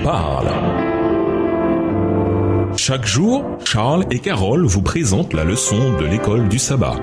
parle. Chaque jour, Charles et Carole vous présentent la leçon de l'école du sabbat.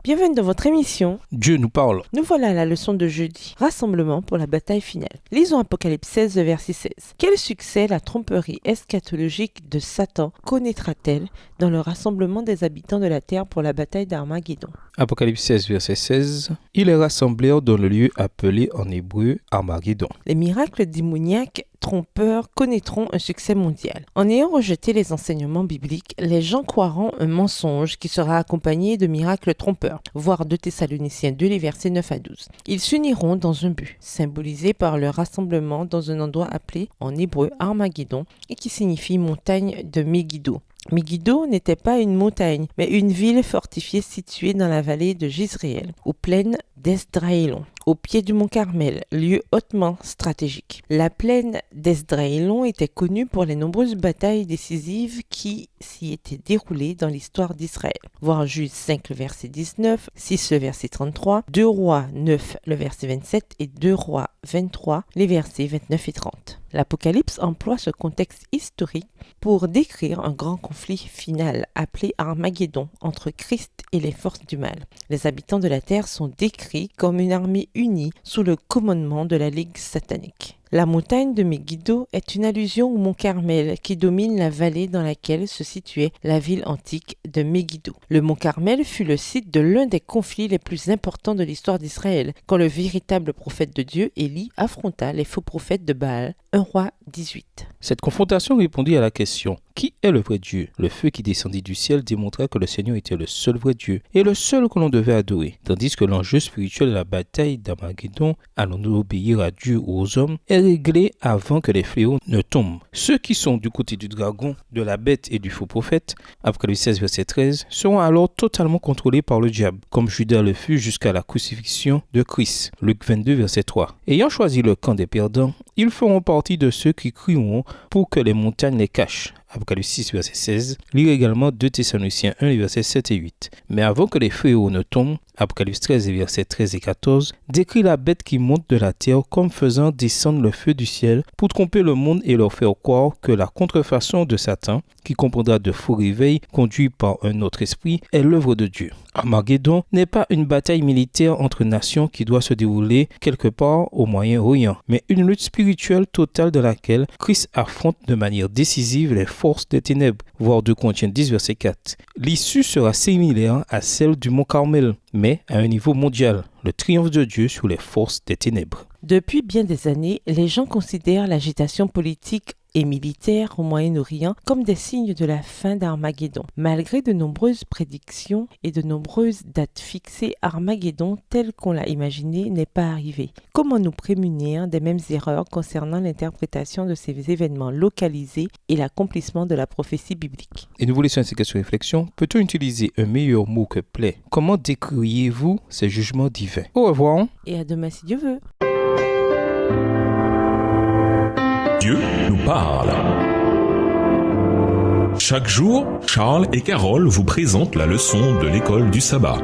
Bienvenue dans votre émission. Dieu nous parle. Nous voilà à la leçon de jeudi. Rassemblement pour la bataille finale. Lisons Apocalypse 16, verset 16. Quel succès la tromperie eschatologique de Satan connaîtra-t-elle dans le rassemblement des habitants de la terre pour la bataille d'Armageddon? Apocalypse 16, verset 16. Ils les rassemblèrent dans le lieu appelé en hébreu Armageddon. Les miracles démoniaques trompeurs connaîtront un succès mondial. En ayant rejeté les enseignements bibliques, les gens croiront un mensonge qui sera accompagné de miracles trompeurs, voir 2 Thessaloniciens 2, les versets 9 à 12. Ils s'uniront dans un but, symbolisé par leur rassemblement dans un endroit appelé en hébreu Armageddon et qui signifie montagne de Megiddo. Megiddo n'était pas une montagne, mais une ville fortifiée située dans la vallée de Jezréel, aux plaines d'Esdraélon, au pied du mont Carmel, lieu hautement stratégique. La plaine d'Esdraélon était connue pour les nombreuses batailles décisives qui s'y étaient déroulées dans l'histoire d'Israël. Voir Juge 5, le verset 19, 6, le verset 33, 2 Rois 9, le verset 27 et 2 Rois 23, les versets 29 et 30. L'Apocalypse emploie ce contexte historique pour décrire un grand conflit final appelé Armageddon entre Christ et les forces du mal. Les habitants de la terre sont décrits comme une armée unie sous le commandement de la Ligue satanique. La montagne de Megiddo est une allusion au mont Carmel qui domine la vallée dans laquelle se situait la ville antique de Megiddo. Le mont Carmel fut le site de l'un des conflits les plus importants de l'histoire d'Israël, quand le véritable prophète de Dieu, Élie, affronta les faux prophètes de Baal. 1 Roi 18. Cette confrontation répondit à la question « Qui est le vrai Dieu ?» Le feu qui descendit du ciel démontra que le Seigneur était le seul vrai Dieu et le seul que l'on devait adorer, tandis que l'enjeu spirituel de la bataille d'Armageddon, allons-nous obéir à Dieu ou aux hommes, est réglé avant que les fléaux ne tombent. Ceux qui sont du côté du dragon, de la bête et du faux prophète, Apocalypse 16, verset 13, seront alors totalement contrôlés par le diable, comme Judas le fut jusqu'à la crucifixion de Christ. Luc 22, verset 3. Ayant choisi le camp des perdants, ils feront partie de ceux qui crieront pour que les montagnes les cachent. Apocalypse 6, verset 16. Lire également 2 Thessaloniciens 1, les versets 7 et 8. Mais avant que les fléaux ne tombent, Apocalypse 13, les versets 13 et 14, décrit la bête qui monte de la terre comme faisant descendre le feu du ciel pour tromper le monde et leur faire croire que la contrefaçon de Satan, qui comprendra de faux réveils conduits par un autre esprit, est l'œuvre de Dieu. Armageddon n'est pas une bataille militaire entre nations qui doit se dérouler quelque part au Moyen-Orient, mais une lutte spirituelle totale dans laquelle Christ affronte de manière décisive les forces des ténèbres, voir 2 Corinthiens 10, verset 4. L'issue sera similaire à celle du mont Carmel, mais à un niveau mondial, le triomphe de Dieu sur les forces des ténèbres. Depuis bien des années, les gens considèrent l'agitation politique et militaire au Moyen-Orient comme des signes de la fin d'Armageddon. Malgré de nombreuses prédictions et de nombreuses dates fixées, Armageddon tel qu'on l'a imaginé n'est pas arrivé. Comment nous prémunir des mêmes erreurs concernant l'interprétation de ces événements localisés et l'accomplissement de la prophétie biblique? Et nous vous laissons ainsi quelques réflexions. Peut-on utiliser un meilleur mot que plaie? Comment décririez-vous ces jugements divins? Au revoir. Et à demain si Dieu veut. Dieu nous parle. Chaque jour, Charles et Carole vous présentent la leçon de l'école du sabbat.